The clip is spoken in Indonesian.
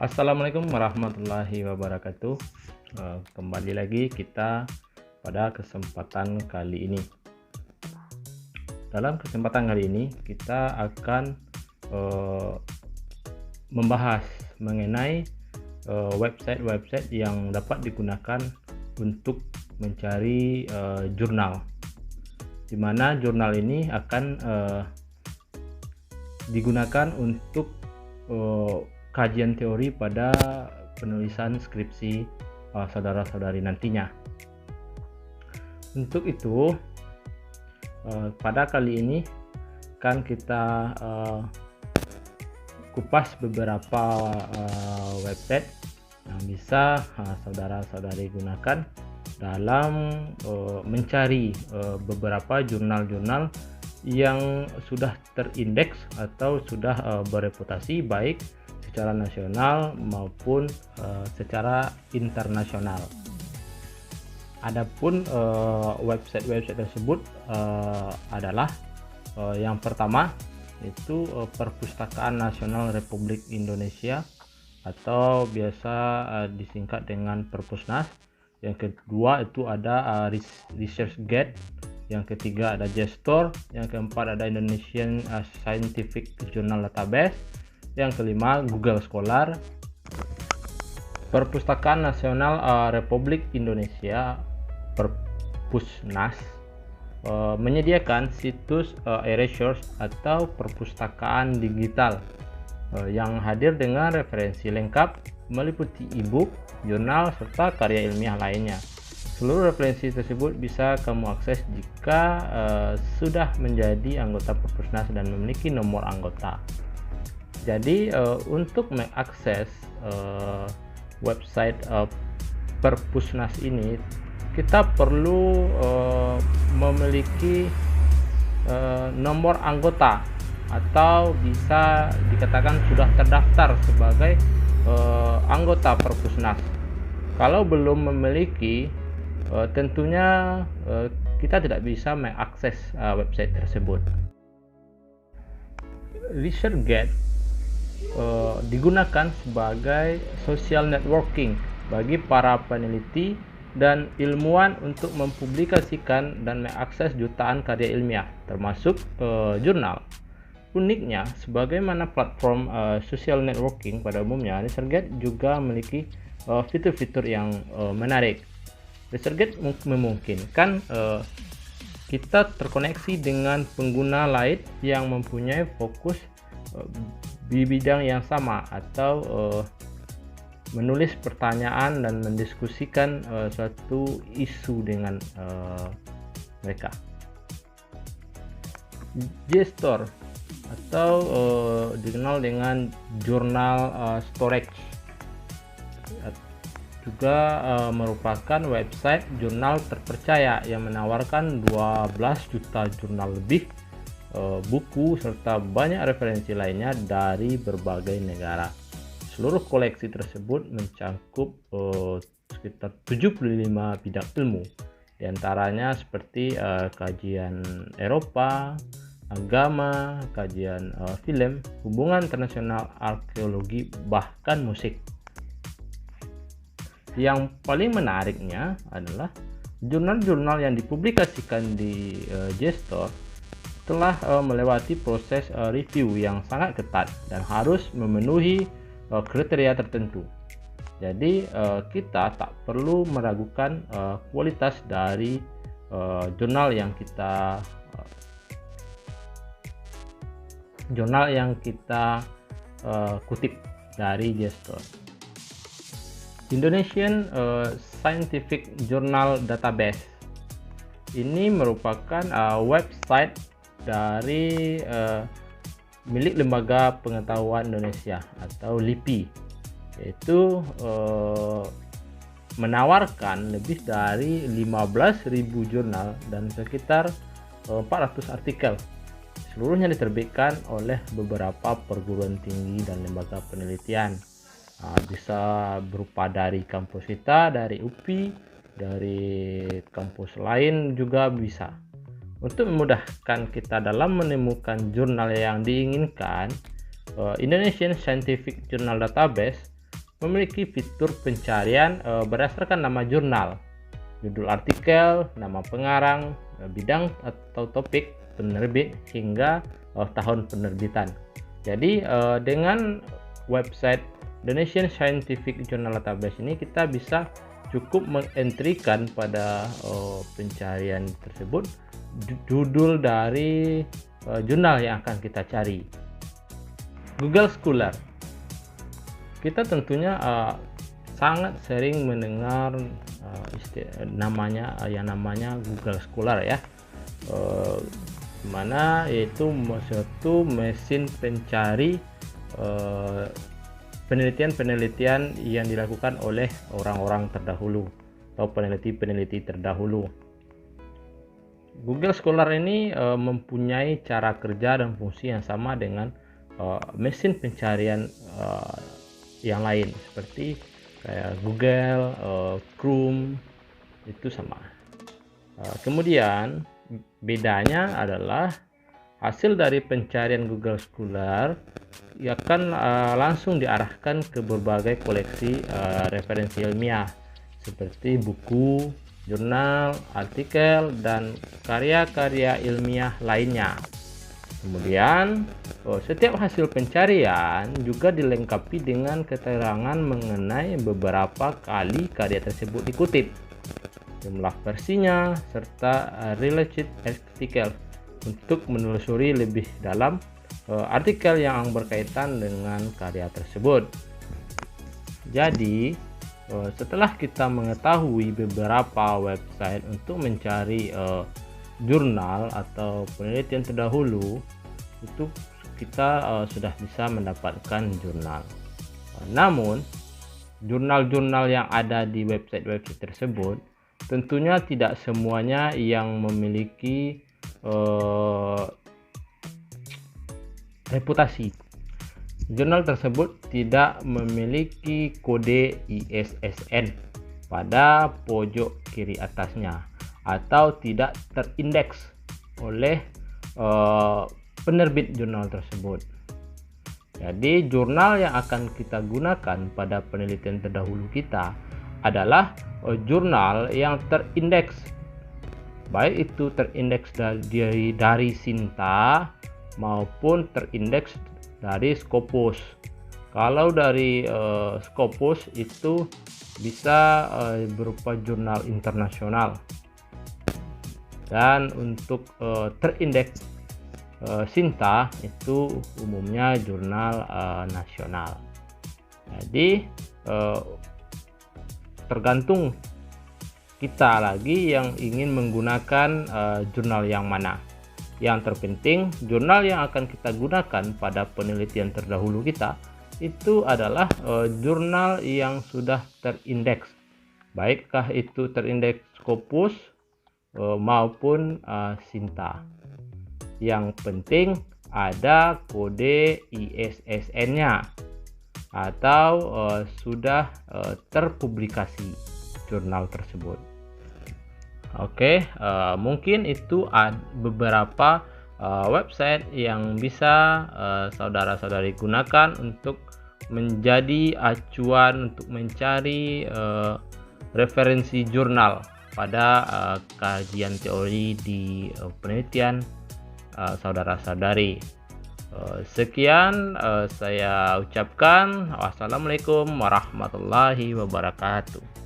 Assalamualaikum warahmatullahi wabarakatuh. Kembali lagi kita pada kesempatan kali ini. Dalam kesempatan kali ini kita akan membahas mengenai website-website yang dapat digunakan untuk mencari jurnal, di mana jurnal ini akan digunakan untuk kajian teori pada penulisan skripsi saudara-saudari nantinya. Untuk itu, pada kali ini kan kita kupas beberapa website yang bisa saudara-saudari gunakan dalam mencari beberapa jurnal-jurnal yang sudah terindeks atau sudah bereputasi baik secara nasional maupun secara internasional. Adapun website-website tersebut adalah yang pertama itu Perpustakaan Nasional Republik Indonesia atau biasa disingkat dengan Perpusnas. Yang kedua itu ada ResearchGate. Yang ketiga ada JSTOR. Yang keempat ada Indonesian Scientific Journal Database. Yang kelima Google Scholar. Perpustakaan Nasional Republik Indonesia Perpusnas menyediakan situs e-resource atau perpustakaan digital yang hadir dengan referensi lengkap meliputi e-book, jurnal, serta karya ilmiah lainnya. Seluruh referensi tersebut bisa kamu akses jika sudah menjadi anggota Perpusnas dan memiliki nomor anggota. Jadi untuk mengakses website Perpusnas ini kita perlu memiliki nomor anggota atau bisa dikatakan sudah terdaftar sebagai anggota Perpusnas. Kalau belum memiliki, tentunya kita tidak bisa mengakses website tersebut. ResearchGate digunakan sebagai social networking bagi para peneliti dan ilmuwan untuk mempublikasikan dan mengakses jutaan karya ilmiah, termasuk jurnal. Uniknya, sebagaimana platform social networking pada umumnya, ResearchGate juga memiliki fitur-fitur yang menarik. ResearchGate memungkinkan kita terkoneksi dengan pengguna lain yang mempunyai fokus di bidang yang sama atau menulis pertanyaan dan mendiskusikan suatu isu dengan mereka. JSTOR atau dikenal dengan Journal Storage juga merupakan website jurnal terpercaya yang menawarkan 12 juta jurnal lebih, buku, serta banyak referensi lainnya dari berbagai negara. Seluruh koleksi tersebut mencakup sekitar 75 bidang ilmu, diantaranya seperti kajian Eropa, agama, kajian film, hubungan internasional, arkeologi, bahkan musik. Yang paling menariknya adalah jurnal-jurnal yang dipublikasikan di JSTOR telah melewati proses review yang sangat ketat dan harus memenuhi kriteria tertentu. Jadi kita tak perlu meragukan kualitas dari jurnal yang kita kutip dari JSTOR. Indonesian Scientific Journal Database ini merupakan website dari milik Lembaga Pengetahuan Indonesia atau LIPI, yaitu menawarkan lebih dari 15.000 jurnal dan sekitar 400 artikel. Seluruhnya diterbitkan oleh beberapa perguruan tinggi dan lembaga penelitian. Bisa berupa dari kampus kita, dari UPI, dari kampus lain juga bisa. Untuk memudahkan kita dalam menemukan jurnal yang diinginkan, Indonesian Scientific Journal Database memiliki fitur pencarian berdasarkan nama jurnal, judul artikel, nama pengarang, bidang atau topik penerbit, hingga tahun penerbitan. Jadi dengan website Indonesian Scientific Journal Database ini kita bisa cukup mengentrikan pada pencarian tersebut judul dari jurnal yang akan kita cari. Google Scholar, kita tentunya sangat sering mendengar namanya Google Scholar ya, mana yaitu suatu mesin pencari penelitian-penelitian yang dilakukan oleh orang-orang terdahulu atau peneliti-peneliti terdahulu. Google Scholar ini mempunyai cara kerja dan fungsi yang sama dengan mesin pencarian yang lain seperti kayak Google, Chrome, itu sama. Kemudian bedanya adalah hasil dari pencarian Google Scholar akan langsung diarahkan ke berbagai koleksi referensi ilmiah seperti buku, jurnal, artikel, dan karya-karya ilmiah lainnya. Kemudian setiap hasil pencarian juga dilengkapi dengan keterangan mengenai beberapa kali karya tersebut dikutip, jumlah versinya, serta related artikel untuk menelusuri lebih dalam artikel yang berkaitan dengan karya tersebut. Jadi setelah kita mengetahui beberapa website untuk mencari jurnal atau penelitian terdahulu, itu kita sudah bisa mendapatkan jurnal. Namun jurnal-jurnal yang ada di website-website tersebut tentunya tidak semuanya yang memiliki reputasi. Jurnal tersebut tidak memiliki kode ISSN pada pojok kiri atasnya atau tidak terindeks oleh penerbit jurnal tersebut. Jadi jurnal yang akan kita gunakan pada penelitian terdahulu kita adalah jurnal yang terindeks, baik itu terindeks dari Sinta maupun terindeks dari Scopus. Kalau dari Scopus itu bisa berupa jurnal internasional, dan untuk terindeks Sinta itu umumnya jurnal nasional. Jadi tergantung kita lagi yang ingin menggunakan jurnal yang mana. Yang terpenting, jurnal yang akan kita gunakan pada penelitian terdahulu kita itu adalah jurnal yang sudah terindeks, baikkah itu terindeks Scopus maupun Sinta. Yang penting ada kode ISSN-nya atau sudah terpublikasi jurnal tersebut. Oke, mungkin itu beberapa website yang bisa saudara-saudari gunakan untuk menjadi acuan untuk mencari referensi jurnal pada kajian teori di penelitian saudara-saudari. Sekian saya ucapkan. Wassalamualaikum warahmatullahi wabarakatuh.